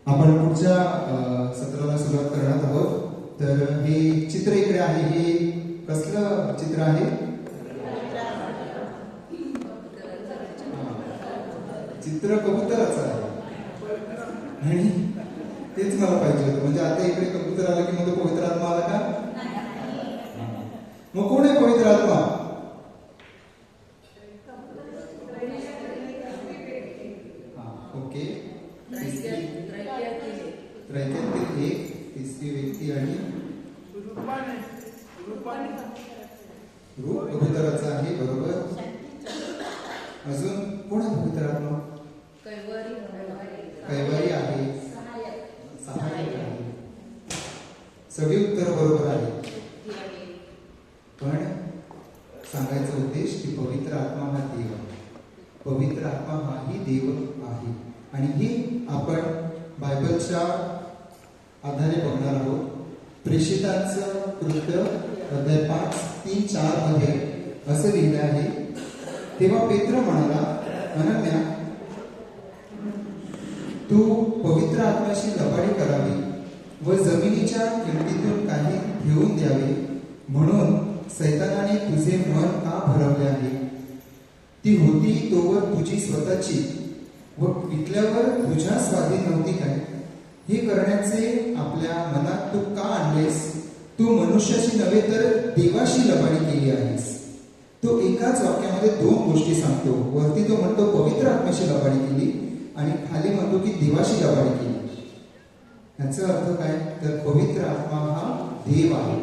आपण पुढच्या सत्राला सुरुवात करणार आहोत. तर हे चित्र इकडे आहे, हे कसलं चित्र आहे? चित्र कबुतराचं आहे आणि तेच मला पाहिजे होतं. म्हणजे आता इकडे कबूतर आलं की मग पवित्र आत्मा आला का? मग कोण आहे पवित्र आत्मा? ओके, त्रैत्यातील एक तिसरी व्यक्ती आणि रूप कबुतराचं आहे, बरोबर. अजून कोण आहे पवित्र आत्मा? कैवारी आहे, सहाय्यक आहे. सगळी उत्तर बरोबर आहे. पण सांगायचा उद्देश की पवित्र आत्मा हा देव आहे. पवित्र आत्मा हाही देव आहे आणि ही आपण बायबलच्या आधारे बघणार आहोत. प्रेषितांचं कृत्य अध्याय 5:3-4 मध्ये असं लिहिलं आहे. तेव्हा पेत्र म्हणाला, अनन्या, तू पवित्र आत्म्याशी लबाडी करावी व जमिनीच्या किमतीतून काही घेऊन द्यावे म्हणून सैतानाने तुझे मन का भरवले आहे? ती होती तोवर तुझी स्वतःची व विकल्यावर तुझ्या स्वाधीन नव्हती काय? हे करण्याचे आपल्या मनात तू का आणलेस? तू मनुष्याशी नव्हे तर देवाशी लबाडी केली आहेस. तो एकाच वाक्यामध्ये दोन गोष्टी सांगतो. वरती तो म्हणतो पवित्र आत्म्याशी लबाडी केली आणि खाली म्हणतो की देवाशी लबाडी केली. याचा अर्थ काय? तर पवित्र आत्मा हा देव आहे.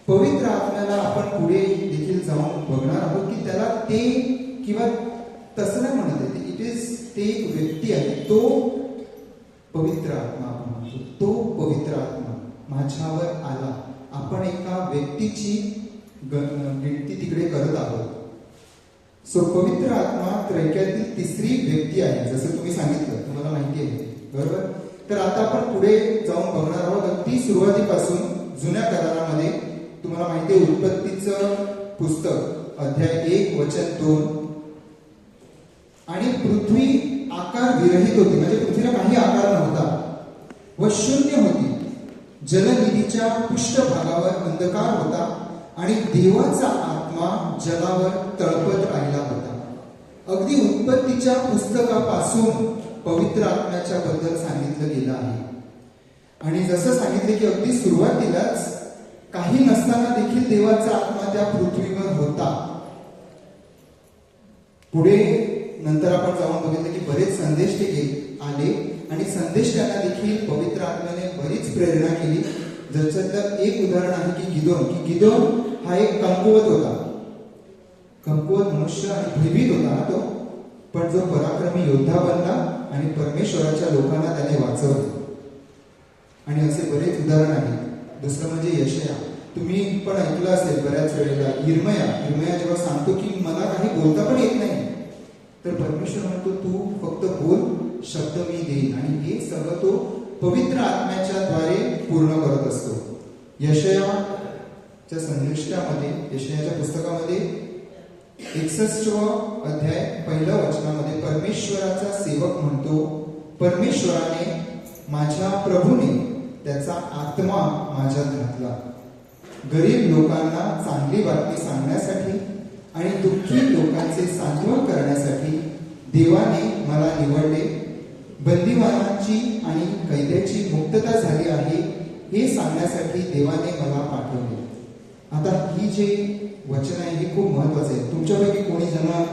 पवित्र आत्म्याला आपण पुढे देखील जाऊन बघणार आहोत की त्याला ते किंवा तसं नाही म्हणत आहे. इट इज ते एक व्यक्ती आहे, तो पवित्र आत्मा आपण म्हणतो. तो पवित्र आत्मा माझ्यावर आला. आपण एका व्यक्तीची गिनती तिकडे करत आहोत. सो पवित्र आत्मा त्रैक्यातील तिसरी व्यक्ती आहे, जसं तुम्ही सांगितलं, तुम्हाला माहिती आहे, बरोबर. तर आता आपण पुढे जाऊन बघणार आहोत. अगदी सुरुवातीपासून जुन्या करारामध्ये तुम्हाला माहिती आहे, उत्पत्तीचं पुस्तक अध्याय 1:2. आणि पृथ्वी आकार विरहित होती, म्हणजे पृथ्वीला काही आकार नव्हता व शून्य होती. जलनिधीच्या पृष्ठभागावर अंधकार होता आणि देवाचा आत्मा जलावर तळपत राहिला होता. अगदी उत्पत्तीच्या पुस्तकापासून पवित्र आत्म्याच्या बद्दल सांगितलं गेलं आहे. आणि जसं सांगितलं की अगदी सुरुवातीलाच काही नसताना देखील देवाचा आत्मा त्या पृथ्वीवर होता. पुढे नंतर आपण जाऊन बघितलं की बरेच संदेश ते आले आणि संदेशांना देखील पवित्र आत्म्याने बरीच प्रेरणा केली. ज्याच्यातलं एक उदाहरण आहे की गिदोन हा एक कमकुवत होता, कमकुवत मनुष्य आणि भयभीत होता तो, पण जो पराक्रमी योद्धा बनला आणि परमेश्वराच्या लोकांना त्याने वाचवले. आणि असे बरेच उदाहरण आहेत. दुसरं म्हणजे यशया. तुम्ही पण ऐकलं असेल बऱ्याच वेळेला. इर्मया जेव्हा सांगतो की मला काही बोलता पण येत नाही, तर परमेश्वर म्हणतो तू फक्त बोल, शब्द मी देईन. आणि हे सगळं तो पवित्र आत्म्याच्या द्वारे पूर्ण करत असतो. यशयाच्या संदेशामध्ये, यशयाच्या पुस्तकामध्ये 61 अध्याय 1 वचनामध्ये परमेश्वराचा सेवक म्हणतो, परमेश्वराने माझ्या प्रभूने त्याचा आत्मा माझ्यात घातला, गरीब लोकांना चांगली बातमी सांगण्यासाठी आणि दुःखी लोकांचे सांत्वन करण्यासाठी देवाने मला निवडले. बंदिवानांची आणि कैद्याची मुक्तता झाली आहे हे सांगण्यासाठी देवाने मला पाठवले. आता ही जे वचन आहे हे खूप महत्वाचं आहे. तुमच्यापैकी कोणी ज्यांना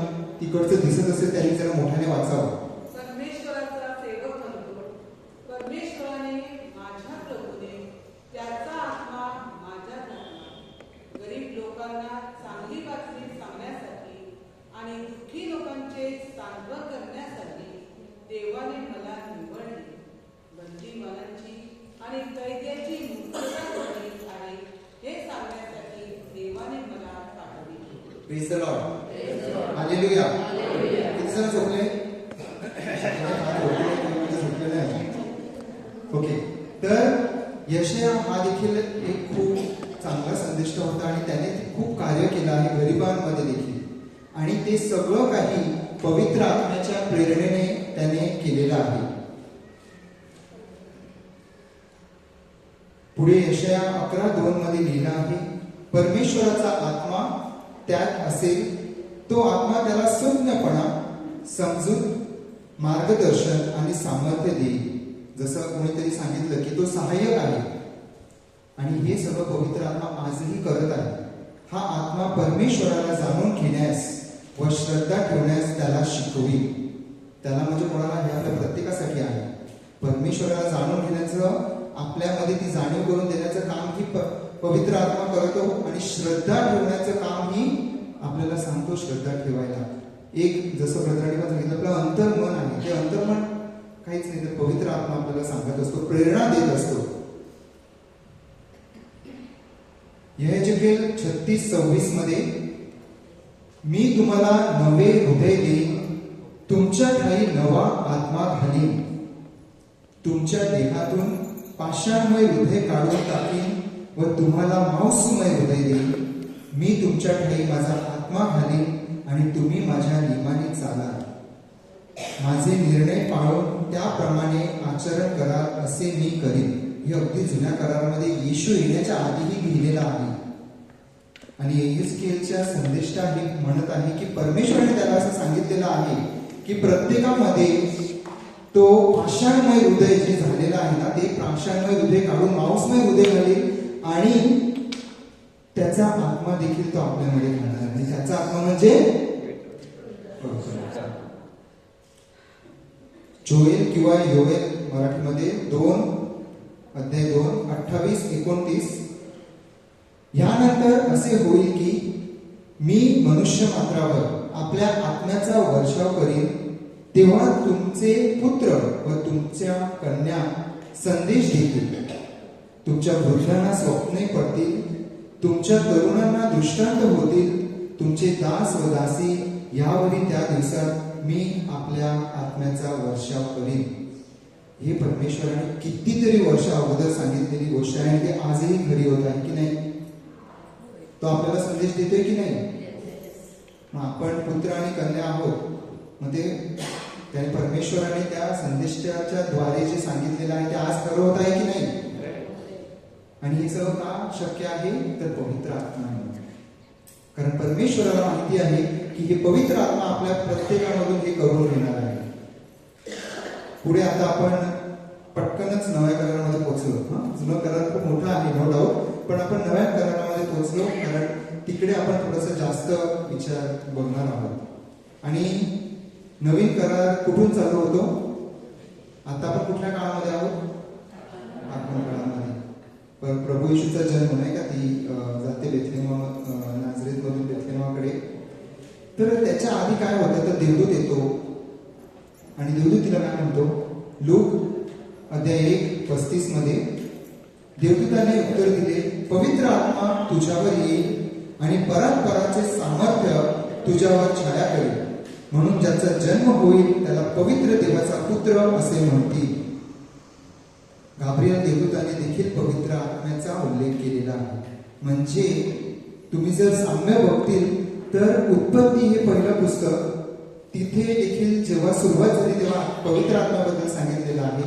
तिकडचं दिसत असेल त्यांनी जरा मोठ्याने वाचावं. परमेश्वराचा सेवक म्हणतो, परमेश्वराने माझ्या प्रभूने त्याचा आत्मा माझ्यात घातला, गरीब लोकांना चांगली बातमी सांगण्यासाठी आणि दुःखी लोकांचे सांत्वन करण्यासाठी देवाने मला निवडले. बंदीवानांची आणि कैद्याची मुक्तता झाली आहे हे सांगण्यासाठी देवाने मला पाठवले. Praise the Lord. हालेलुया. किती जण झोपले? ओके. तर यशया हा देखील एक खूप चांगला संदेश होता आणि त्याने खूप कार्य केलं आहे गरिबांमध्ये देखील. आणि ते सगळं काही पवित्र आत्म्याच्या प्रेरणेने त्याने केलेलं आहे. पुढे यशया 11:2 मध्ये लिहिलं आहे, परमेश्वराचा आत्मा त्यात असेल, तो आत्मा त्याला सुज्ञपणा, समजूत, मार्गदर्शन आणि सामर्थ्य देईल. जसं कोणीतरी सांगितलं की तो सहाय्यक आहे, आणि हे सगळं पवित्र आत्मा आजही करत आहे. हा आत्मा परमेश्वराला जाणून घेण्यास व श्रद्धा ठेवण्यास त्याला शिकवी. त्याला म्हणजे कोणाला? हे आपल्या प्रत्येकासाठी आहे. परमेश्वराला जाणून घेण्याचं, आपल्यामध्ये ती जाणीव करून देण्याचं काम ही पवित्र आत्मा करतो, आणि श्रद्धा ठेवण्याचं काम ही आपल्याला सांगतो श्रद्धा ठेवायला. एक जसं ब्रदरांनी सांगितलं, आपलं अंतर्मन आहे, ते अंतर्मन काहीच नाही तर पवित्र आत्मा आपल्याला सांगत असतो, प्रेरणा देत असतो. यहेजकेल 36:26 मध्ये, मी तुम्हाला नवे हृदय देईन, तुमच्या ठायी नवा आत्मा घालीन, तुमच्या देहातून पाषाणमय हृदय काढून टाकीन व तुम्हाला मांसमय हृदय देईन. मी तुमच्या ठायी माझा आत्मा घालीन आणि तुम्ही माझ्या नियमाने चालाल. माझे निर्णय पाळून त्याप्रमाणे आचरण करा, असे मी करीन. हे अगदी जुन्या करारामध्ये येशू येण्याच्या आधीही लिहिलेलं आहे. आणि यहेजकेलच्या संदेष्टा हे म्हणत आहे की परमेश्वराने त्याला असं सांगितलेलं आहे की प्रत्येकामध्ये तो पाषाणमय हृदय जे झालेलं आहे ना, ते पाषाणमय हृदय काढून मांसमय हृदय घालेल, आणि त्याचा आत्मा देखील तो आपल्यामध्ये घालणार. आणि त्याचा आत्मा म्हणजे जोएल किंवा योएल मराठीमध्ये 2:2-28-29. यानंतर असे होईल की मी मनुष्य मात्रावर आपल्या आत्म्याचा वर्षाव करीन, तेव्हा तुमचे पुत्र व तुमच्या कन्या संदेश देतील, तुमच्या वृद्धांना स्वप्ने पडतील, तुमच्या तरुणांना दृष्टांत होतील, तुमचे दास व दासी यावरी त्या दिवसात मी आपल्या आत्म्याचा वर्षाव करीन. हे परमेश्वराने कितीतरी वर्ष अगोदर सांगितलेली गोष्ट आहे, आणि ते आजही खरी होत आहे की नाही? तो आपल्याला संदेश देतोय की नाही? मग आपण पुत्र आणि कन्या आहोत, मग ते त्याने परमेश्वराने त्या संदेशाच्या द्वारे जे सांगितलेलं आहे ते आज खरं होत आहे की नाही? आणि हे सगळं का शक्य आहे? तर पवित्र आत्मा आहे. कारण परमेश्वराला माहिती आहे की हे पवित्र आत्मा आपल्या प्रत्येकामधून हे करून घेणार आहे. पुढे आता आपण पटकनच नव्या करारामध्ये पोहोचलो. जुना करार खूप मोठा आहे, नो डाऊट, पण आपण नव्या करारामध्ये पोहोचलो, कारण तिकडे आपण थोडंसं जास्त विचार बघणार आहोत. आणि नवीन करार कुठून चालू होतो? आता आपण कुठल्या काळामध्ये आहोत? आगमन काळामध्ये. पण प्रभू येशूचा जन्म नाही का, ती जाते बेथलेहम, नाझरेथमधून बेथलेहमाकडे. तर त्याच्या आधी काय होतं? तर देवदूत येतो, आणि देवदूत तिला काय म्हणतो? लूक अध्याय 1:35 मध्ये देवदूताने उत्तर दिले, पवित्र आत्मा तुझ्यावर येईल आणि परात्पराचे सामर्थ्य तुझ्यावर छाया करेल, म्हणून ज्याचा जन्म होईल त्याला पवित्र देवाचा पुत्र असे म्हणतील. गाब्रिएल देवदूताने देखील पवित्र आत्म्याचा उल्लेख केलेला आहे. म्हणजे तुम्ही जर साम्य बघतील तर उत्पत्ती हे पहिलं पुस्तक, तिथे देखील जेव्हा सुरुवात झाली तेव्हा पवित्र आत्म्याबद्दल सांगितलेलं आहे.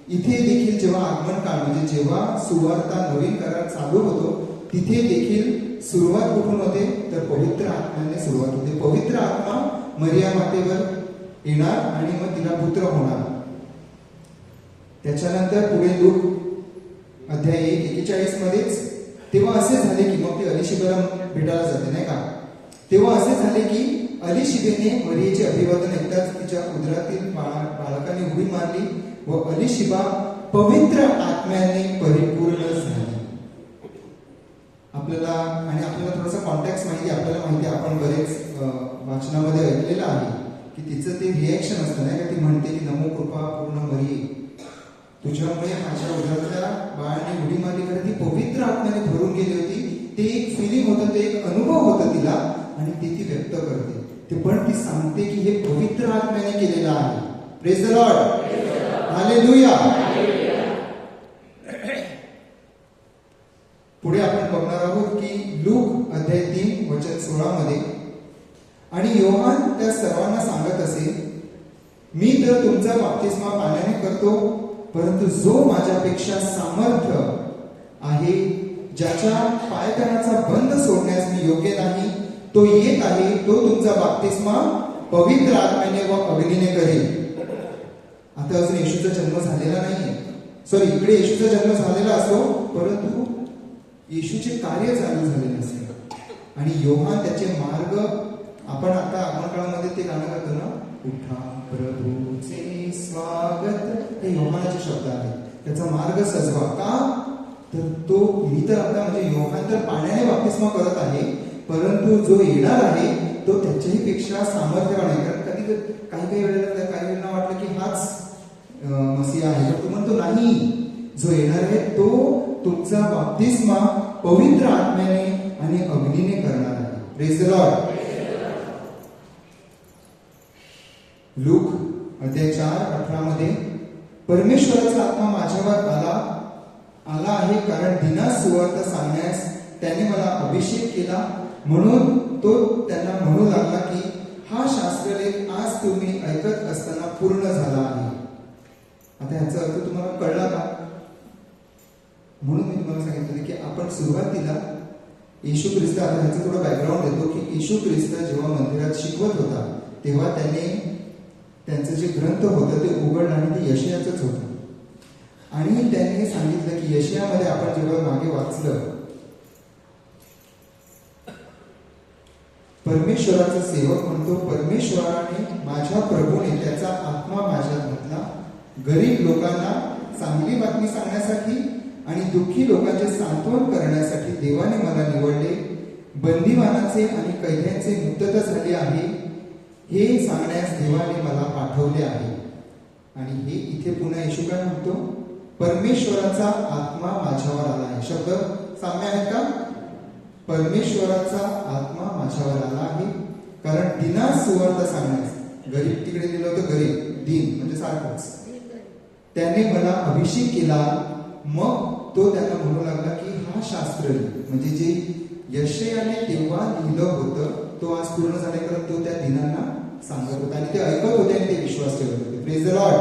इथे देखील जेव्हा आगमन काळ म्हणजे जेव्हा सुवार्ता नवीन करार चालू होतो, तिथे देखील सुरुवात कुठून होते? तर पवित्र आत्म्याने सुरुवात होते. पवित्र आत्मा मरिया मातेवर येणार आणि मग तिला पुत्र होणार. त्याच्यानंतर पुढे लूक अध्याय 1:41 मध्येच तेव्हा असे झाले की मग ते अलिशिबाला भेटायला जाते नाही का, तेव्हा असे झाले की अलिशिबेने मरियेचे अभिवादन ऐकताच तिच्या उदरातील बालकाने उडी मारली व अलिशिबा पवित्र आत्म्याने परिपूर्ण झाली. आपल्याला थोडासा कॉन्टॅक्ट माहिती, आपल्याला माहिती, आपण बरेच वाचनामध्ये ऐकलेलं आहे की तिचं ते रिॲक्शन असतं नाही का, ती म्हणते की नमो कृपा पूर्ण मरिये, तुझ्यामुळे माझ्या उदरातल्या बाळाने उडी मारली. कारण ती पवित्र आत्म्याने भरून गेली होती. ते एक फिलिंग होतं, ते एक अनुभव होता तिला, आणि ती व्यक्त करते ते. पण ती सांगते की हे पवित्र आत्म्याने केलेलं आहे. Praise the Lord, hallelujah. पुढे आपण बघणार आहोत की लूक अध्याय 3:16 मध्ये, आणि योहान त्या सर्वांना सांगत असे, मी तर तुमचा बप्तिस्मा पाण्याने करतो, परंतु जो माझ्यापेक्षा सामर्थ्य आहे, ज्याच्या पायकणाचा बंध सोडण्यास मी योग्य नाही, तो येत आहे, तो तुमचा बाप्तिस्मा पवित्र आत्म्याने व अग्नीने करेल. आता अजून येशूचा जन्म झालेला नाहीये. सॉरी, इकडे येशूचा जन्म झालेला असतो, परंतु येशूचे कार्य चालू झालेले असेल आणि योहान त्याचे मार्ग, आपण आता आगमन काळामध्ये ते गाणं गातो ना, उठा प्रभूचे स्वागत, हे योहानाचे शब्द आहेत. त्याचा मार्ग सजवा. का तर तो, मी तर आता म्हणजे योहान तर पाण्याने बाप्तिस्मा करत आहे, परंतु जो येणार आहे तो त्याच्याही पेक्षा सामर्थ्यवान आहे. कारण कधी काही वेळेला काही वेळेला वाटलं की हाच मसीहा आहे, तो म्हणतो नाही, जो येणार आहे तो तुमचा बाप्तिस्मा पवित्र आत्म्याने आणि अग्नीने करणार आहे. Praise the Lord. लूक अध्याय 4:18 मध्ये, परमेश्वराचा आत्मा माझ्यावर आला आहे, कारण दिनास सुवार्ता सांगण्यास त्याने मला अभिषेक केला, म्हणून तो त्यांना म्हणू लागला की हा शास्त्रलेख आज तुम्ही ऐकत असताना पूर्ण झाला आहे. आता ह्याचा अर्थ तुम्हाला कळला का? म्हणून मी तुम्हाला सांगितलं की आपण सुरुवातीला येशू ख्रिस्त, आता ह्याचं थोडं बॅकग्राऊंड देतो की येशू ख्रिस्त जेव्हा मंदिरात शिकवत होता तेव्हा त्यांचं जे ग्रंथ होतं ते उघडलं आणि ते यशयाचंच होतं. आणि त्यांनी सांगितलं की यशयामध्ये आपण जेव्हा मागे वाचलं, परमेश्वराचा सेवक म्हणतो, परमेश्वराने माझ्या प्रभूने त्याचा आत्मा माझ्यात घातला, गरीब लोकांना चांगली बातमी सांगण्यासाठी आणि दुःखी लोकांचे सांत्वन करण्यासाठी देवाने मला निवडले, बंदिवानाचे आणि कैद्यांचे मुक्तता झाली आहे हे सांगण्यास देवाने मला पाठवले आहे. आणि हे इथे पुन्हा येशू काय म्हणतो, परमेश्वराचा आत्मा माझ्यावर आला आहे. शब्द साम्य आहेत का? परमेश्वराचा आत्मा माझ्यावर आला आहे, कारण दिनास सुवार्ता सांगण्यास, गरीब तिकडे दिलं होतं, गरीब दिन म्हणजे सारखंच, त्याने मला अभिषेक केला. मग तो त्यांना म्हणू लागला की हा शास्त्र म्हणजे जे यशयाने तेव्हा लिहिलं होतं तो आज पूर्ण झाले, कारण तो त्या दिनांना सांगत होता आणि ते ऐकत होते आणि ते विश्वास ठेवत होते. Praise the Lord.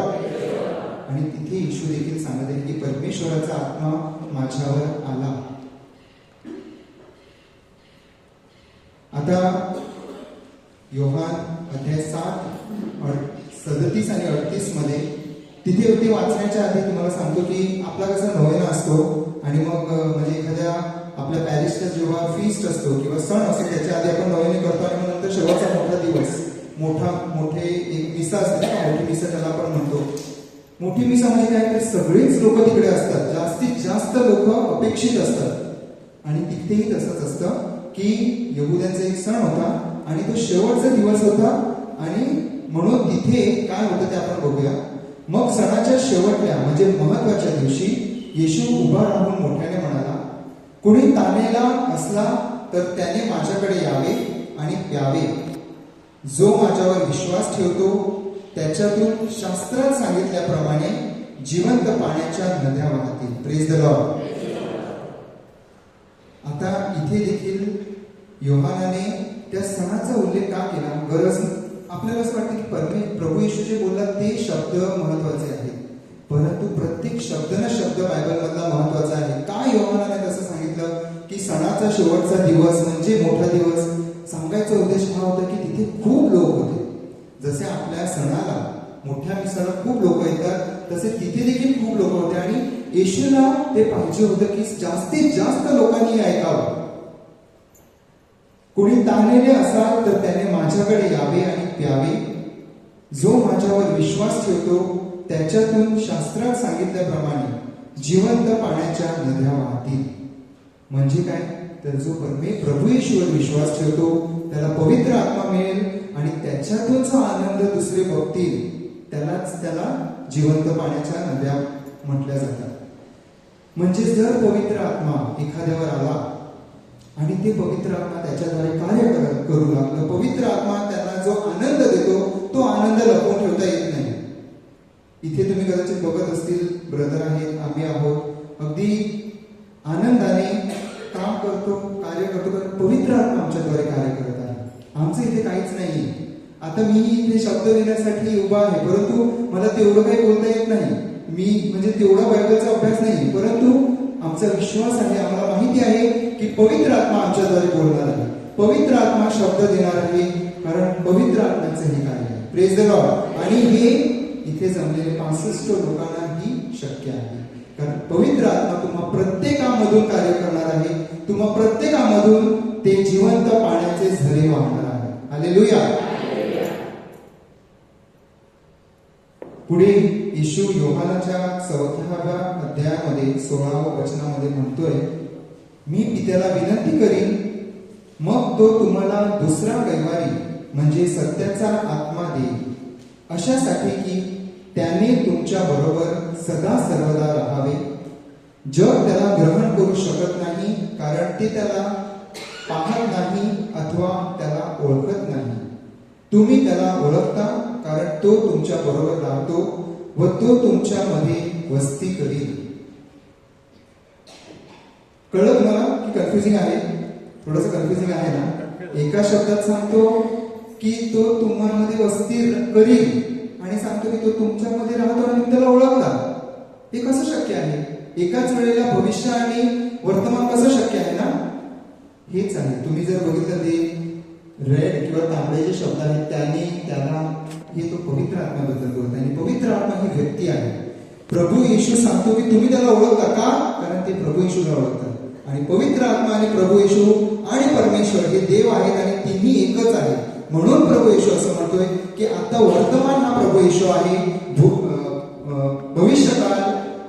आणि तिथे येशू देखील सांगत आहे की परमेश्वराचा आत्मा माझ्यावर आला. आता योहान अध्याय 7:37 आणि 38 मध्ये तिथे ते वाचण्याच्या आधी तुम्हाला सांगतो की आपला कसा नोवेना असतो आणि मग म्हणजे एखाद्या आपल्या पॅरिसचा जेव्हा फीस्ट असतो किंवा सण असतो त्याच्या आधी आपण नोवेने करतो आणि मग नंतर शेवटचा मोठा दिवस, मोठे एक मिसा असते ना, मोठी मिसा त्याला आपण म्हणतो. मोठी मिसा म्हणजे काय, तर सगळेच लोक तिकडे असतात, जास्तीत जास्त लोक अपेक्षित असतात. आणि तिथेही तसंच असतं की यहुद्यांचा एक सण होता आणि तो शेवटचा दिवस होता आणि म्हणून तिथे काय होतं ते आपण बघूया. मग सणाच्या शेवटल्या म्हणजे महत्वाच्या दिवशी येशू उभा राहून मोठ्याने म्हणाला, कुणी ताणलेला असला तर त्याने माझ्याकडे यावे आणि प्यावे. जो माझ्यावर विश्वास ठेवतो त्याच्यातून शास्त्रात सांगितल्याप्रमाणे जिवंत पाण्याच्या नद्या वाहतील. Praise the Lord. आता इथे देखील योहानाने त्या सणाचा उल्लेख का केला? गरज आपल्याला असं वाटतं की प्रभू येशू जे बोलतात ते शब्द महत्वाचे आहेत, परंतु प्रत्येक शब्द ना शब्द बायबल मधला महत्वाचा आहे. का योहानाने तसं सांगितलं की सणाचा शेवटचा दिवस म्हणजे मोठा दिवस? सांगायचा उद्देश हा होता की तिथे खूप लोक होते. जसे आपल्या सणाला, मोठ्या मिसाला खूप लोक येतात, तसे तिथे देखील खूप लोक होते आणि येशूला ते पाहिजे होतं की जास्तीत जास्त लोकांनी ऐकावं. कुणी ताणलेले असाल तर त्याने माझ्याकडे यावे आणि प्यावे. जो माझ्यावर विश्वास ठेवतो त्याच्यातून शास्त्रात सांगितल्याप्रमाणे जिवंत पाण्याच्या नद्या वाहतील. म्हणजे काय, तर जो प्रभू येशूवर विश्वास ठेवतो त्याला पवित्र आत्मा मिळेल आणि त्याच्यातून जो आनंद दुसरे बघतील त्याला जिवंत पाण्याच्या नद्या म्हटल्या जातात. म्हणजे जर पवित्र आत्मा एखाद्यावर आला आणि ते पवित्र आत्मा त्याच्याद्वारे कार्य करू लागलं, पवित्र आत्मा त्यांना जो आनंद देतो तो आनंद लपवून ठेवता येत नाही. इथे तुम्ही कदाचित बघत असतील, ब्रदर आहेत, आम्ही आहोत, अगदी आनंदाने काम करतो, कार्य करतो, कारण पवित्र आत्मा आमच्याद्वारे कार्य करत आहे. आमचं इथे काहीच नाही. आता मी इथे शब्द देण्यासाठी उभा आहे, परंतु मला तेवढं काही बोलता येत नाही. मी म्हणजे तेवढा बायबलचा अभ्यास नाही, परंतु आमचा विश्वास आहे, आम्हाला माहिती आहे की पवित्र आत्मा आमच्याद्वारे बोलणार आहे, पवित्र आत्मा शब्द देणार आहे, कारण पवित्र आत्म्याचं हे कार्य आहे. Praise the Lord. आणि हे इथे जमलेले 65 लोकांना ही शक्य आहे, कारण पवित्र आत्मा तुम्हा प्रत्येकामधून कार्य करणार आहे. तुम्हा प्रत्येकामधून ते जिवंत पाण्याचे झरे वाहणार आहे. हालेलुया. पुढे येशू योहानाच्या 4व्या अध्यायामध्ये 16व्या वचनामध्ये म्हणतोय, मी पित्याला विनंती करीन, मग तो तुम्हाला दुसरा कैवारी म्हणजे सत्याचा आत्मा देईल, अशासाठी की त्याने तुमच्या बरोबर सदा सर्वदा राहावे. जग त्याला ग्रहण करू शकत नाही, कारण ते त्याला पाहत नाही अथवा त्याला ओळखत नाही. तुम्ही त्याला ओळखता, कारण तो तुमच्या बरोबर राहतो व तो तुमच्यामध्ये वस्ती करील. कळलं मला की कन्फ्युजिंग आहे? थोडंसं कन्फ्युजिंग आहे ना? एका शब्दात सांगतो की तो तुम्हाला वस्ती करील आणि सांगतो की तो तुमच्यामध्ये राहतो आणि तुम्ही त्याला ओळखता. हे कसं शक्य आहे? एकाच वेळेला भविष्य आणि वर्तमान कसं शक्य आहे ना? हेच आहे. तुम्ही जर बघितलं ते रेड किंवा तांबडे जे शब्द आहेत त्याने त्याला हे तो पवित्र आत्म्याबद्दल बोलत आहे. आणि पवित्र आत्मा ही व्यक्ती आहे. प्रभू येशू सांगतो की तुम्ही त्याला ओळखता का? कारण ते प्रभू येशूला ओळखतात. आणि पवित्र आत्मा आणि प्रभू येशू आणि परमेश्वर हे देव आहेत आणि तिन्ही एकच आहे. म्हणून प्रभू येशू असं म्हणतोय की आता वर्तमान हा प्रभू येशू आहे, भविष्यकाळ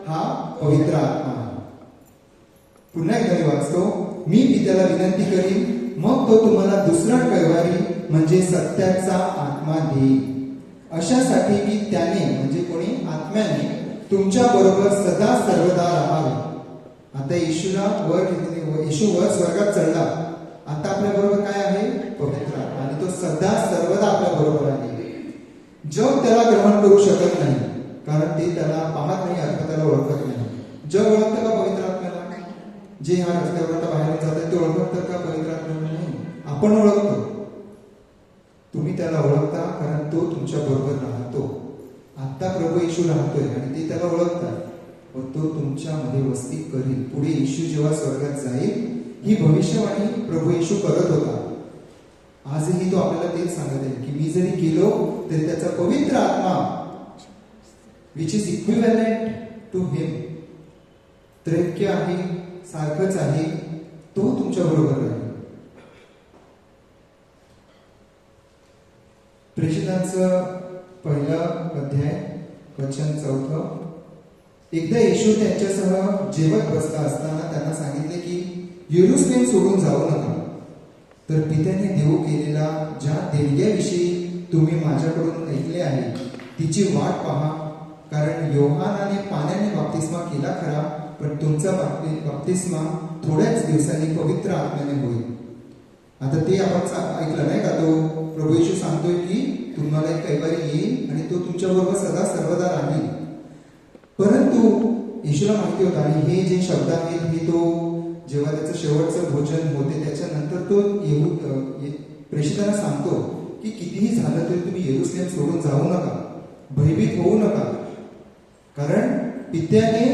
हा पवित्र आत्मा आहे. पुन्हा एकदा मी वाचतो, मी पित्याला विनंती करीन, मग तो तुम्हाला दुसरा कैवारी म्हणजे सत्याचा आत्मा देईल, अशासाठी की त्याने म्हणजे कोणी? आत्म्याने तुमच्या बरोबर सदा सर्वदा राहावे. आता येशूला येशू वर स्वर्गात चढला. आता आपल्या बरोबर काय आहे? पवित्र आत्मा. आणि तो सदा सर्वदा आपल्या बरोबर आहे. जग त्याला ग्रहण करू शकत नाही, कारण ते त्याला पाहत नाही अथवा त्याला ओळखत नाही. जग ओळखतं का पवित्र आत्म्याला? जे ह्या रस्त्यावर बाहेर जातात ते ओळखतात का पवित्र आत्म्याला? नाही. आपण ओळखतो. तुम्ही त्याला ओळखता, कारण तो तुमच्या बरोबर राहतो. आता प्रभू येशू राहतोय आणि ते त्याला ओळखतात व तो तुमच्यामध्ये वस्ती करील. पुढे येशू जेव्हा स्वर्गात जाईल, ही भविष्यवाणी प्रभू येशू करत होता. आजही तो आपल्याला तेच सांगत आहे की मी जरी गेलो तरी त्याचा पवित्र आत्मा विच इज इक्विव्हॅलंट टू हिम, त्रैक्य आहे, सारखंच आहे, तो तुमच्या बरोबर राहील. प्रेषितांचं 1 अध्याय वचन 4. एकदा येशू त्यांच्यासह जेवत बसला असताना त्यांना सांगितले की येरुशलेम सोडून जाऊ नका, तर पित्याने देऊ केलेला ज्या देणग्याविषयी तुम्ही माझ्याकडून ऐकले आहे तिची वाट पहा. कारण योहानाने पाण्याने बाप्तिस्मा केला खरा, पण तुमचा बाप्तिस्मा थोड्याच दिवसांनी पवित्र आत्म्याने होईल. आता ते आपण ऐकलं नाही का? तो प्रभू येशू सांगतोय की तुम्हाला एक कैवारी येईल आणि तो तुमच्या बरोबर सदा सर्वदा राहील. परंतु येशूला माहिती होतं आणि हे जे शब्द आहेत हे तो जेव्हा त्याचं शेवटचं भोजन होते त्याच्यानंतर तो प्रेषितांना सांगतो की कितीही झालं तरी तुम्ही येरुशलेम सोडून जाऊ नका, भयभीत होऊ नका, कारण पित्याने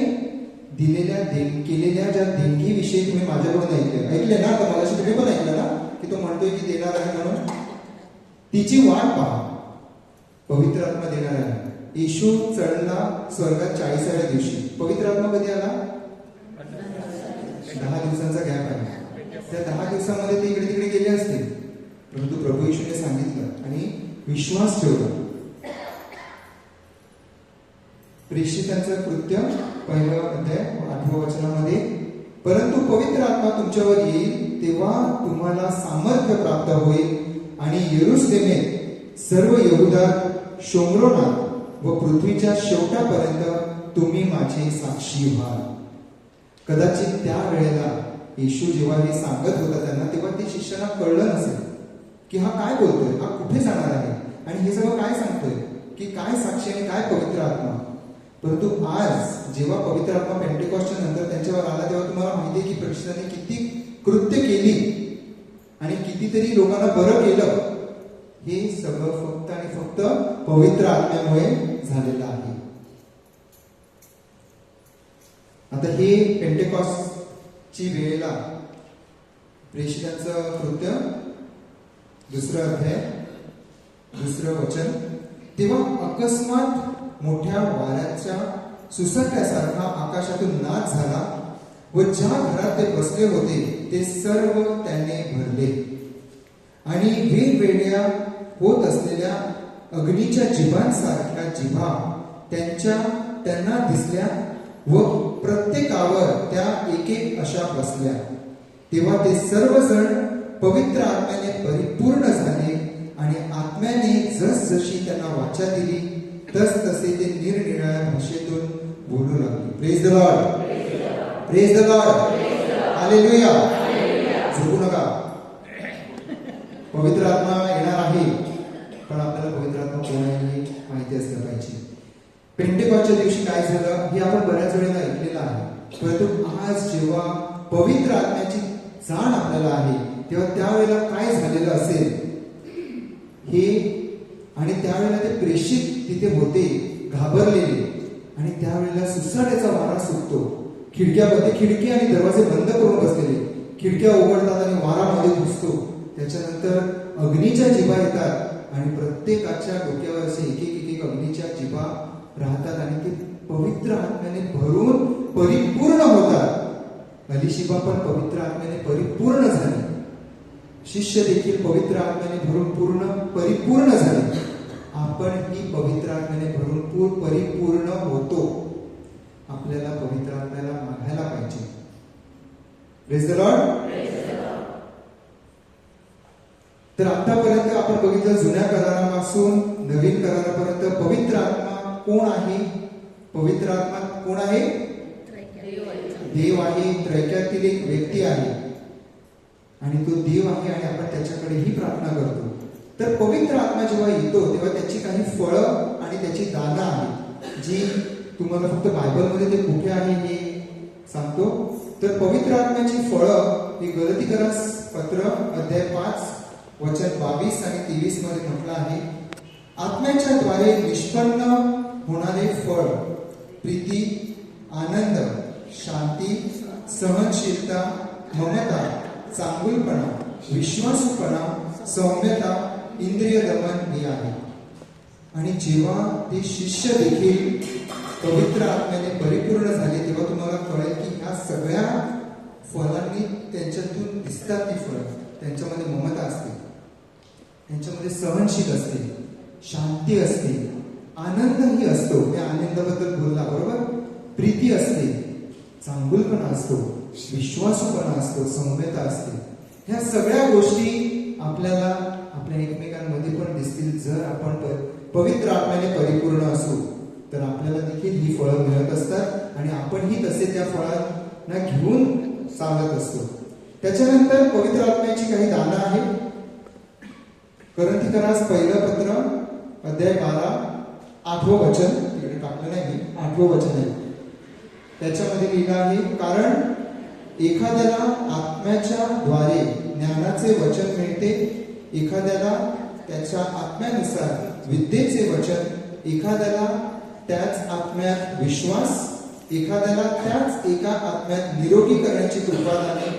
केलेल्या ज्या देणगीविषयी तुम्ही माझ्याकडून ऐकले ना, तर मला तुम्ही पण ऐकलं ना की तो म्हणतोय की देणार आहे म्हणून तिची वाट पहा. पवित्र आत्मा देणार आहे. येशू चढला स्वर्गात 40व्या दिवशी. पवित्र आत्मा कधी आला? 10 दिवसांचा गॅप आहे. त्या 10 दिवसामध्ये ते इकडे तिकडे गेले असतील, परंतु प्रभू येशूने सांगितलं आणि विश्वास ठेवला. प्रेषितांचं कृत्य 1 अध्याय 8व्या वचनामध्ये, परंतु पवित्र आत्मा तुमच्यावर येईल तेव्हा तुम्हाला सामर्थ्य प्राप्त होईल आणि येरुशलेमेत, सर्व यहुदात, शोम्रोनात व पृथ्वीच्या शेवटापर्यंत तुम्ही माझे साक्षी व्हाल. कदाचित त्या वेळेला येशू जेव्हा हे सांगत होता त्यांना, तेव्हा ते शिष्यांना कळलं नसेल की हा काय बोलतोय, हा कुठे जाणार आहे आणि हे सगळं काय सांगतोय, की काय साक्षी आणि काय पवित्र आत्मा. परंतु आज जेव्हा पवित्र आत्मा पेंटेकॉस्टच्या नंतर त्यांच्यावर आला तेव्हा तुम्हाला माहिती आहे की प्रेषितांनी किती कृत्य केली आणि कितीतरी लोकांना बरं केलं. हे सगळं फक्त आणि फक्त पवित्र आत्म्यामुळे झालेलं आहे. आता हे पेंटेकॉस्टची वेळेला प्रेषितांचं कृत्य 2 अध्याय 2 वचन, तेव्हा अकस्मात मोठ्या वाऱ्याच्या सुसट्यासारखा आकाशातून नाद झाला व ज्या घरात ते बसले होते ते सर्व त्याने भरले आणि वेगवेगळ्या होत असलेल्या अग्नीच्या जिभांसारख्या जिभा त्यांना दिसल्या व प्रत्येकावर त्या एक एक अशा बसल्या. तेव्हा ते सर्वजण पवित्र आत्म्याने परिपूर्ण झाले आणि आत्म्याने जसजशी त्यांना वाचा दिली तस तसे ते निरनिराळ्या भाषेतून बोलू लागले. Praise the Lord, praise the Lord, hallelujah. झोपू नका. पवित्र आत्मा येणार आहे, पण आपल्याला पवित्र आत्मा कोण आहे हे माहिती असलं पाहिजे. पेंटेकॉस्टच्या दिवशी काय झालं हे आपण बऱ्याच वेळेला ऐकलेलं आहे, परंतु आज जेव्हा पवित्र आत्म्याची जाण आपल्याला आहे तेव्हा त्यावेळेला काय झालेलं असेल हे, आणि त्यावेळेला ते प्रेषित तिथे होते घाबरलेले, आणि त्यावेळेला सुसाट्याचा वारा सुटतो. खिडकी आणि दरवाजे बंद करून बसलेले, खिडक्या उघडतात आणि वारा मध्ये घुसतो. त्याच्यानंतर अग्नीच्या जिभा येतात आणि प्रत्येकाच्या डोक्यावर असे एक एक अग्नीच्या जिभा राहतात आणि ते पवित्र आत्म्याने भरून परिपूर्ण होतात. अलिशिबा पण पवित्र आत्म्याने परिपूर्ण झाली, शिष्य देखील पवित्र आत्म्याने भरून परिपूर्ण झाले. आपण ही पवित्र आत्म्याने भरून परिपूर्ण होतो. आपल्याला पवित्र आत्म्याला मागायला पाहिजे. Praise the Lord. तर आतापर्यंत आपण बघितलं जुन्या करारापासून नवीन करारापर्यंत पवित्र आत्मा कोण आहे? पवित्र आत्मा कोण आहे? देव आहे, त्रैक्यातील एक व्यक्ती आहे आणि तो देव आहे आणि आपण त्याच्याकडेही प्रार्थना करतो. तर पवित्र आत्मा जेव्हा येतो तेव्हा त्याची काही फळं आणि त्याची दानं आहेत, जी तुम्हाला फक्त बायबलमध्ये ते कुठे आहे हे सांगतो. तर पवित्र आत्म्याची फळं ही गलतीकरास पत्र अध्याय 5 वचन 22 आणि 23 मध्ये म्हटलं आहे. आत्म्याच्या द्वारे निष्पन्न होणारे फळ प्रीती, आनंद, शांती, सहनशीलता, ममता, चांगुलपणा, विश्वासूपणा, सौम्यता, इंद्रिय दमन हे आहे. आणि जेव्हा ते शिष्य देखील पवित्र आत्म्याने परिपूर्ण झाले तेव्हा तुम्हाला कळेल की ह्या सगळ्या फळांनी त्यांच्यातून दिसतात. ती फळं त्यांच्यामध्ये ममता असते, त्यांच्यामध्ये सहनशील असते, शांती असते, आनंदही असतो. त्या आनंदाबद्दल बोलला बरोबर. प्रीती असते, चांगुलपणा असतो, विश्वासूपणा असतो, सौम्यता असते. ह्या सगळ्या गोष्टी आपल्याला आपल्या एकमेकांमध्ये पण दिसतील जर आपण पवित्र आत्म्याने परिपूर्ण असू. तर आपल्याला देखील ही फळं मिळत असतात आणि आपणही तसे त्या फळांना घेऊन चालत असतो. त्याच्यानंतर पवित्र आत्म्याची काही दानं आहेत. गलतीकरास पहिलं पत्र अध्याय 12 8वं वचन, तिकडे टाकलं नाही, 8वं वचन आहे. त्याच्यामध्ये लिहिलं आहे, कारण एखाद्याला आत्म्याच्या द्वारे ज्ञानाचे वचन मिळते, एखाद्याला त्याच्या आत्म्यानुसार विद्येचे वचन, एखाद्याला त्याच आत्म्यात विश्वास, एखाद्याला त्याच एका आत्म्यात निरोगी करण्याची कृपादाने,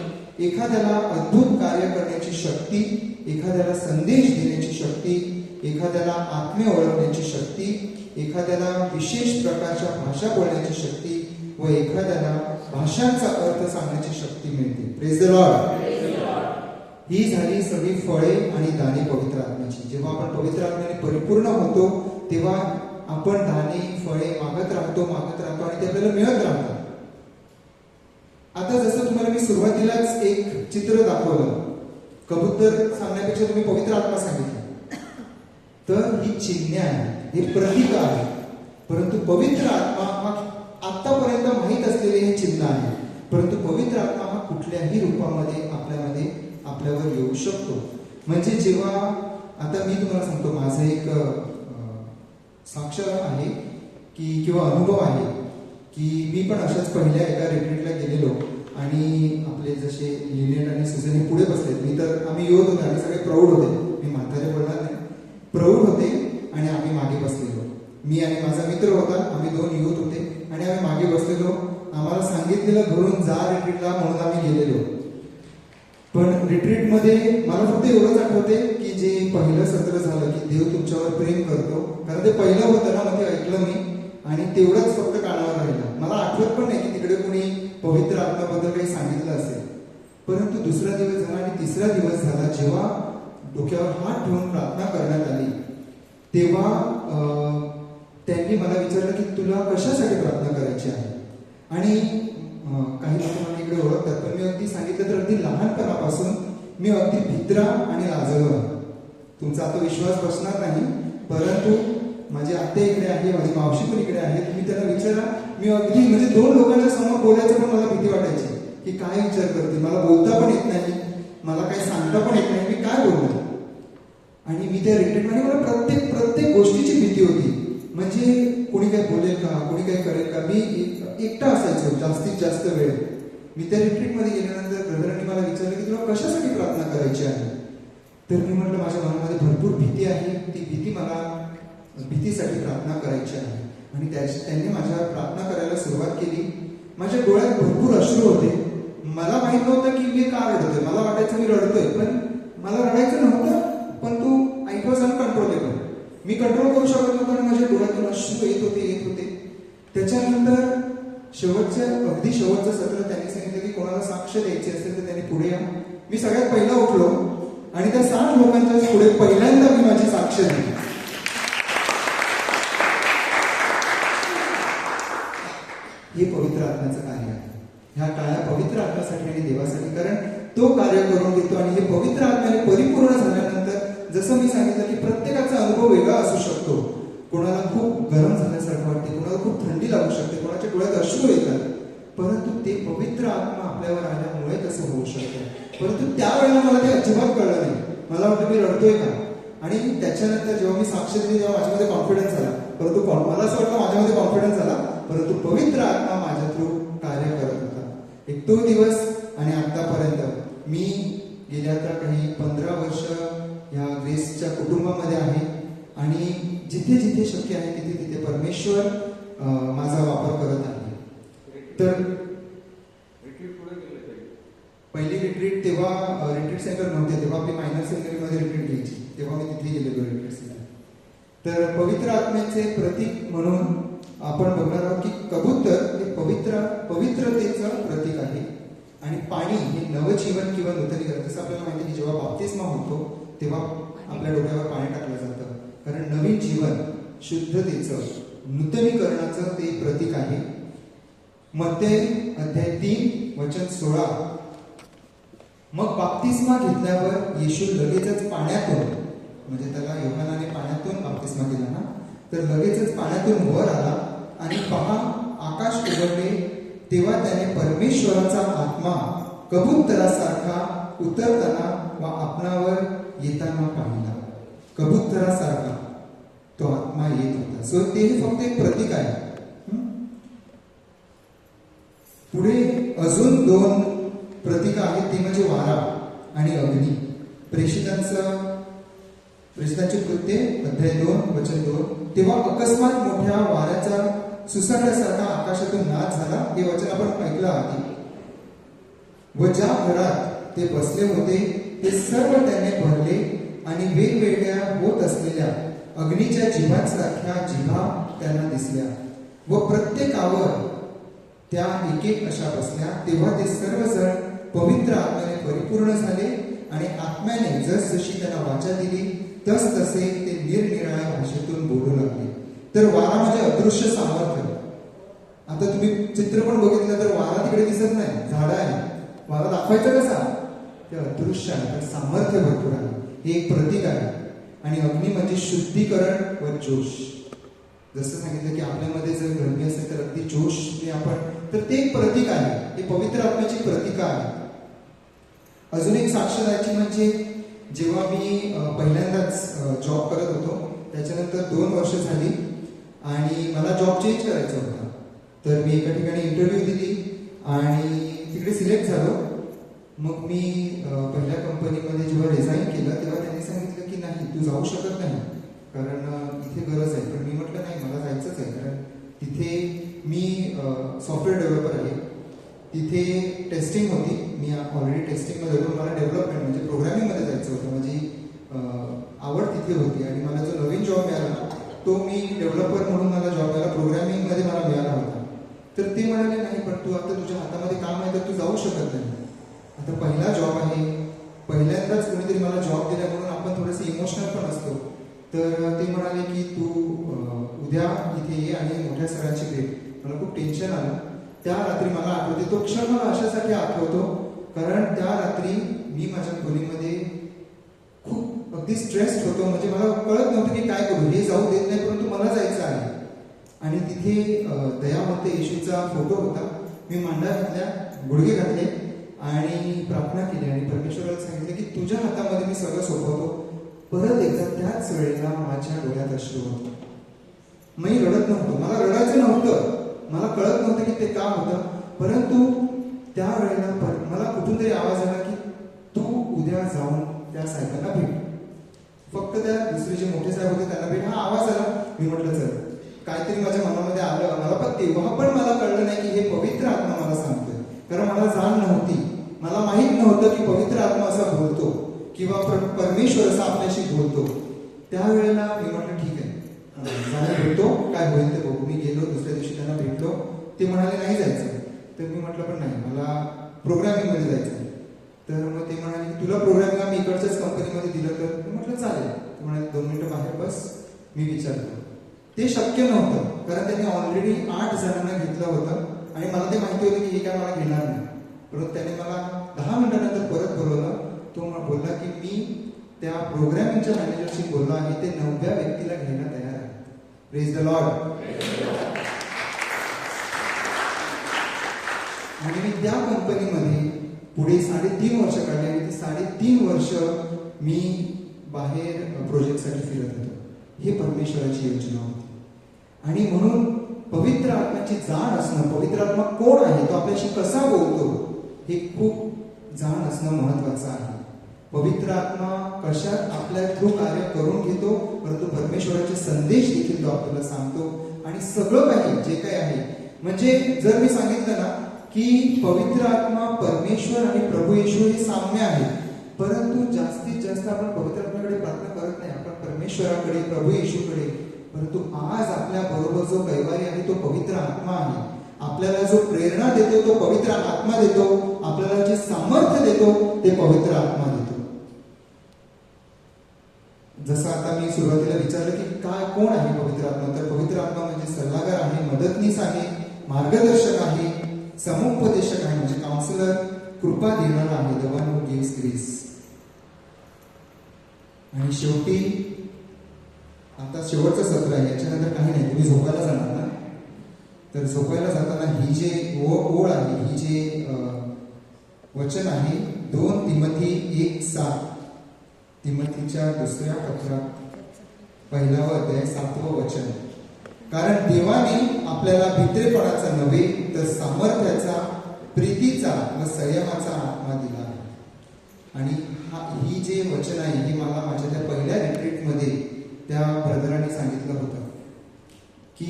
एखाद्याला अद्भुत कार्य करण्याची शक्ती, एखाद्याला संदेश देण्याची शक्ती, एखाद्याला आत्म्य ओळखण्याची शक्ती, एखाद्याला विशेष प्रकारच्या भाषा बोलण्याची शक्ती व एखाद्याला भाषांचा अर्थ सांगण्याची शक्ती मिळते. Praise the Lord. ही झाली सगळी फळे आणि दाणे पवित्र आत्म्याची. जेव्हा आपण पवित्र आत्म्याने परिपूर्ण होतो तेव्हा आपण दाणे फळे मागत राहतो आणि ते आपल्याला मिळत राहतात. आता जसं तुम्हाला मी सुरुवातीलाच एक चित्र दाखवलं, कबूतर सांगण्यापेक्षा तुम्ही पवित्र आत्मा सांगितलं, तर ही चिन्हे आहे, हे प्रतीक आहे. परंतु पवित्र आत्मा हा आतापर्यंत माहीत असलेले हे चिन्ह आहे, परंतु पवित्र आत्मा हा कुठल्याही रूपामध्ये आपल्यावर येऊ शकतो. म्हणजे जेव्हा आता मी तुम्हाला सांगतो, माझं एक साक्ष आहे की किंवा अनुभव आहे की मी पण अशाच पहिल्या एका रिट्रीटला गेलेलो आणि आपले जसे लिनेट आणि सुजन हे पुढे बसले, मी तर आम्ही येत होते, आम्ही सगळे प्रौढ होते, मी म्हातारे बोलणार नाही, प्रौढ होते आणि आम्ही मागे बसलेलो. मी आणि माझा मित्र होता, आम्ही 2 युवत होते आणि आम्ही मागे बसलेलो. आम्हाला सांगितलेलं घरून जा रिट्रीटला म्हणून आम्ही गेलेलो. पण रिट्रीटमध्ये मला फक्त एवढंच आठवते की जे पहिलं सत्र झालं की देव तुमच्यावर प्रेम करतो, कारण ते पहिलं होतं ना, मग ते ऐकलं मी आणि तेवढंच फक्त कानावर राहिलं. मला आठवत पण नाही की तिकडे कोणी पवित्र आत्म्याबद्दल काही सांगितलं असेल. परंतु दुसरा दिवस झाला आणि तिसरा दिवस झाला, जेव्हा डोक्यावर हात ठेवून प्रार्थना करण्यात आली तेव्हा त्यांनी मला विचारलं की तुला कशासाठी प्रार्थना करायची आहे. आणि काही लोक मला इकडे ओळखतात, पण मी अगदी सांगितलं तर अगदी लहानपणापासून मी अगदी भित्रा आणि लाजळू आहे. तुमचा आता विश्वास बसणार नाही, परंतु माझी आत्या इकडे आहे, माझी मावशी पण इकडे आहे. तुम्ही त्यांना विचारा, मी अगदी म्हणजे 2 लोकांच्या समोर बोलायचं पण मला भीती वाटायची की काय विचार करते, मला बोलता पण येत नाही, मला काही सांगता पण येत नाही, मी काय बोलणार. आणि मी त्या रिट्रीटमध्ये मला प्रत्येक गोष्टीची भीती होती. म्हणजे कोणी काही बोलेल का, कोणी काही करेल का. मी एकटा असायचो जास्तीत जास्त वेळ. मी त्या रिट्रीटमध्ये गेल्यानंतर ब्रदरांनी मला विचारलं की तुला कशासाठी प्रार्थना करायची आहे. तर मी म्हटलं माझ्या मनामध्ये भरपूर भीती आहे, ती भीती मला भीतीसाठी प्रार्थना करायची आहे. आणि त्यांनी माझ्या प्रार्थना करायला सुरुवात केली. माझ्या डोळ्यात भरपूर अश्रू होते. मला माहित नव्हतं की मी का रडतोय. मला वाटायचं मी रडतोय, पण मला रडायचं नव्हतं, पण तू इट वॉज अनकंट्रोलेबल. मी कंट्रोल करू शकत नव्हतो आणि माझ्या डोळ्यातून अश्रू येत होते. त्याच्यानंतर अगदी शेवटचं सत्र त्यांनी सांगितलं की कोणाला साक्ष द्यायची असेल तर त्यांनी पुढे या. मी सगळ्यात पहिला उठलो आणि त्या 60 लोकांच्या पुढे पहिल्यांदा मी माझी साक्ष दिली. हे पवित्र आत्म्याचं कार्य आहे. ह्या काळ्या पवित्र आत्म्यासाठी आणि देवासाठी, कारण तो कार्य करून देतो. आणि हे पवित्र आत्म्याने परिपूर्ण झाल्यानंतर जसं मी सांगितलं की प्रत्येकाचा अनुभव वेगळा असू शकतो. कोणाला खूप गरम झाल्यासारखं वाटते, कोणाला खूप थंडी लागू शकते, कोणाच्या डोळ्यात अश्रू येतात, परंतु ते पवित्र आत्मा आपल्यावर आल्यामुळे तसं होऊ शकतं. परंतु त्यावेळेला मला ते अजिबात कळलं नाही. मला वाटतं मी रडतोय का. आणि त्याच्यानंतर जेव्हा मी साक्ष दिली तेव्हा माझ्यामध्ये कॉन्फिडन्स आला. परंतु मला असं वाटतं माझ्यामध्ये कॉन्फिडन्स आला, परंतु पवित्र आत्मा माझ्या थ्रू कार्य करत होता. एक तो दिवस आणि आतापर्यंत मी गेल्या तर काही 15 वर्ष ह्या ग्रेसच्या कुटुंबामध्ये आहे. आणि जिथे जिथे शक्य आहे तिथे तिथे परमेश्वर माझा वापर करत आहे. तर पहिली रिट्रीट तेव्हा रिट्रीट सेंटर नव्हते, तेव्हा आपली मायनर सेमिनरीमध्ये रिट्रीट घ्यायची, तेव्हा मी तिथे गेलेलो रिट्रीट सेंटर. तर पवित्र आत्म्याचे प्रतीक म्हणून आपण बघणार आहोत की कबूतर हे पवित्रतेचं प्रतीक आहे. आणि पाणी हे नवजीवन किंवा नूतनीकरण. जसं आपल्याला माहिती आहे की जेव्हा बाप्तिस्मा होतो तेव्हा आपल्या डोक्यावर पाणी टाकलं जातं, कारण नवीन जीवन, शुद्धतेचं, नूतनीकरणाचं ते प्रतीक आहे. मत्ते अध्याय 3 वचन 16. मग बाप्तिस्मा घेतल्यावर येशू लगेचच पाण्यातून, म्हणजे त्याला योहानाने पाण्यातून बाप्तिस्मा केला ना, तर लगेचच पाण्यातून वर आला आणि पहा आकाश उघडले, तेव्हा त्याने परमेश्वराचा आत्मा कबूतरासारखा उतरताना व आपणावर येताना पाहिला. कबूतरासारखा तो आत्मा येत होता. सो ते फक्त एक प्रतीक आहे. पुढे अजून 2 प्रतीक आहेत, ते म्हणजे वारा आणि अग्नी. प्रेषितांची कृत्ये अध्याय 2 वचन 2. तेव्हा अकस्मात मोठ्या वाऱ्याचा सुसाट्यासारखा आकाशातून नाद झाला. हे वचन आपण ऐकलं आधी. व ज्या घरात ते बसले होते ते सर्व त्याने भरले आणि वेगवेगळ्या होत असलेल्या अग्नीच्या जिभांसारख्या जिभा त्यांना दिसल्या व प्रत्येकावर त्या एक अशा बसल्या. तेव्हा ते सर्वजण पवित्र आत्म्याने परिपूर्ण झाले आणि आत्म्याने जसजशी त्यांना वाचा दिली तसे ते निरनिराळ्या भाषेतून बोलू लागले. तर वारा म्हणजे अदृश्य सामर्थ्य. आता तुम्ही चित्र पण बघितलं तर वारा तिकडे दिसत नाही, झाड आहे. वारा दाखवायचा कसा, ते अदृश्य आहे, तर सामर्थ्य भरपूर आहे. हे एक प्रतीक आहे. आणि अग्नी म्हणजे शुद्धीकरण व जोश. जसं सांगितलं की आपल्यामध्ये जर गरमी असेल तर अगदी जोश आपण, तर ते एक प्रतीक आहे. हे पवित्र आत्म्याची प्रतीक आहे. अजून एक साक्ष द्यायची म्हणजे जेव्हा मी पहिल्यांदाच जॉब करत होतो, त्याच्यानंतर 2 वर्ष झाली आणि मला जॉब चेंज करायचा होता. तर मी एका ठिकाणी इंटरव्ह्यू दिली आणि तिकडे सिलेक्ट झालो. मग मी पहिल्या कंपनीमध्ये जेव्हा रिझाईन केलं तेव्हा त्यांनी सांगितलं की नाही, तू जाऊ शकत नाही, कारण इथे गरज आहे. पण मी म्हटलं नाही, मला जायचंच आहे, कारण तिथे मी सॉफ्टवेअर डेव्हलपर आहे. तिथे टेस्टिंग होती. मी ऑलरेडी टेस्टिंगमध्ये होतो. मला डेव्हलपमेंट म्हणजे प्रोग्रामिंगमध्ये जायचं होतं. माझी आवड तिथे होती आणि मला जो नवीन जॉब मिळाला तो मी डेव्हलपर म्हणून मला जॉब मिळाला, प्रोग्रामिंगमध्ये मला मिळाला होता. तर ते म्हणाले नाही पण तू आता तुझ्या हातामध्ये काम आहे तर तू जाऊ शकत नाही. आता पहिला जॉब आहे, पहिल्यांदाच कोणीतरी मला जॉब दिला म्हणून आपण थोडेसे इमोशनल पण असतो. तर ते म्हणाले की तू उद्या इथे ये आणि मोठ्या सरांची भेट. मला खूप टेन्शन आलं. त्या रात्री मला आठवते, तो क्षण मला अशासाठी आठवतो कारण त्या रात्री मी माझ्या खोलीमध्ये खूप अगदी स्ट्रेस्ड होतो. म्हणजे मला कळत नव्हतं की काय करू, हे जाऊ देत नाही परंतु मला जायचं आहे. आणि तिथे दयावंत येशूचा फोटो होता. मी मांडा घातल्या, गुडघे घातले आणि प्रार्थना केली आणि परमेश्वराला सांगितलं की तुझ्या हातामध्ये मी सगळं सोपवतो. परत एकदा त्याच वेळेला माझ्या डोळ्यात अश्रू होतं. मी रडत नव्हतो, मला रडायचं नव्हतं, मला कळत नव्हतं की ते का होतं. परंतु त्यावेळेला मला कुठून तरी आवाज आला की तू उद्या जाऊन त्या साहेबांना भेट. फक्त त्या दुसरे जे मोठे साहेब होते त्यांना भेट. हा आवाज आला. मी म्हटलं चल, काहीतरी माझ्या मनामध्ये आलं. मला पण तेव्हा पण मला कळलं नाही की हे पवित्र आत्मा मला सांगतोय, कारण मला जाण नव्हती. मला माहित नव्हतं की पवित्र आत्मा असा बोलतो किंवा परमेश्वर असा आपल्याशी बोलतो. त्यावेळेला मी म्हटलं ठीक आहे, जायला भेटतो, काय होईल ते बघू. मी गेलो, दुसऱ्या दिवशी त्यांना भेटलो. ते म्हणाले नाही जायचं. तर मी म्हटलं पण नाही, मला प्रोग्रामिंगमध्ये जायचं. तर मग ते म्हणाले की तुला प्रोग्रामिंग आम्ही इकडच्याच कंपनीमध्ये दिलं तर. मी म्हटलं चालेल. ते म्हणाले 2 मिनिटं बाहेर बस, मी विचारतो. ते शक्य नव्हतं कारण त्यांनी ऑलरेडी 8 जणांना घेतलं होतं आणि मला ते माहिती होतं की हे काय मला घेणार नाही. परंतु त्याने मला 10 मिनिटानंतर परत बोलवलं. तो बोलला की मी त्या प्रोग्रामिंगच्या मॅनेजरशी बोललो आहे, ते 9व्या व्यक्तीला घ्यायला तयार आहे. Praise the Lord. आणि मी त्या कंपनीमध्ये पुढे 3.5 वर्ष काढली आणि ती 3.5 वर्ष मी बाहेर प्रोजेक्टसाठी फिरत होतो. हे परमेश्वराची योजना होती. आणि म्हणून पवित्र आत्म्याची जाण असणं, पवित्र आत्मा कोण आहे, तो आपल्याशी कसा बोलतो, हे खूप जाण असणं महत्वाचं आहे. पवित्र आत्मा कशात आपल्या थ्रू कार्य करून घेतो, परंतु परमेश्वराचे संदेश देखील तो आपल्याला सांगतो. आणि सगळं काही जे काही आहे, म्हणजे जर मी सांगितलं ना की पवित्र आत्मा, परमेश्वर आणि प्रभू येशू हे साम्य आहे, परंतु जास्तीत जास्त आपण पवित्र आत्म्याकडे प्रार्थना करत नाही, आपण परमेश्वराकडे, प्रभू येशूकडे. परंतु आज आपल्या बरोबर जो कैवारी आहे तो पवित्र आत्मा आहे. आपल्याला जो प्रेरणा देतो तो पवित्र आत्मा देतो. आपल्याला जे सामर्थ्य देतो ते पवित्र आत्मा देतो. जसं आता मी सुरुवातीला विचारलं की काय कोण आहे पवित्र आत्मा, तर पवित्र आत्मा म्हणजे सल्लागार आहे, मदतनीस आहे, मार्गदर्शक आहे, समुपदेशक आहे म्हणजे काउन्सिलर, कृपा देणारा आहे, the one who gives grace. आणि शेवटी आता शेवटचं सत्र आहे, याच्यानंतर काही नाही, तुम्ही झोपायला जाणार ना. तर झोपायला जाताना ही जे ओळ आहे, ही जे वचन आहे 2 तिमोथी 1:7, तिमोथीच्या 2ऱ्या पत्रात 1वा अध्याय 7वं वचन. कारण देवाने आपल्याला भित्रेपणाचा नव्हे तर सामर्थ्याचा, प्रीतीचा व संयमाचा आत्मा दिला आहे. आणि ही जे वचन आहे हे मला माझ्या त्या पहिल्या रिट्रीटमध्ये त्या ब्रदरांनी सांगितलं होतं की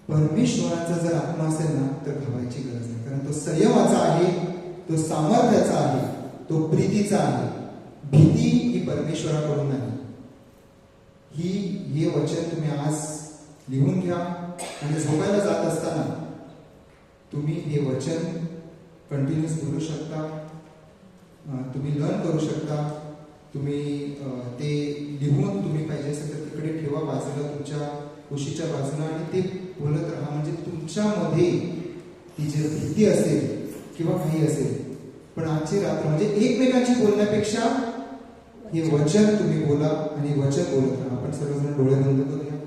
परमेश्वराचा जर आत्मा असेल ना तर घाबरायची गरज नाही, कारण तो संयमाचा आहे, तो सामर्थ्याचा आहे, तो प्रीतीचा आहे. भीती ही परमेश्वराकडून नाही. हे वचन तुम्ही आज लिहून घ्या आणि झोपायला जात असताना तुम्ही हे वचन कंटिन्यूस बोलू शकता, तुम्ही लर्न करू शकता. तुम्ही ते लिहून तुम्ही पाहिजे असेल तर तिकडे ठेवा बाजूला, तुमच्या कुशीच्या बाजूला, आणि ते बोलत राहा. म्हणजे तुमच्यामध्ये ती जी भीती असेल किंवा काही असेल, पण आजची रात्र म्हणजे एकमेकांशी बोलण्यापेक्षा हे वचन तुम्ही बोला आणि वचन बोलत राहा. आपण सर्वजण डोळे बंद करूया.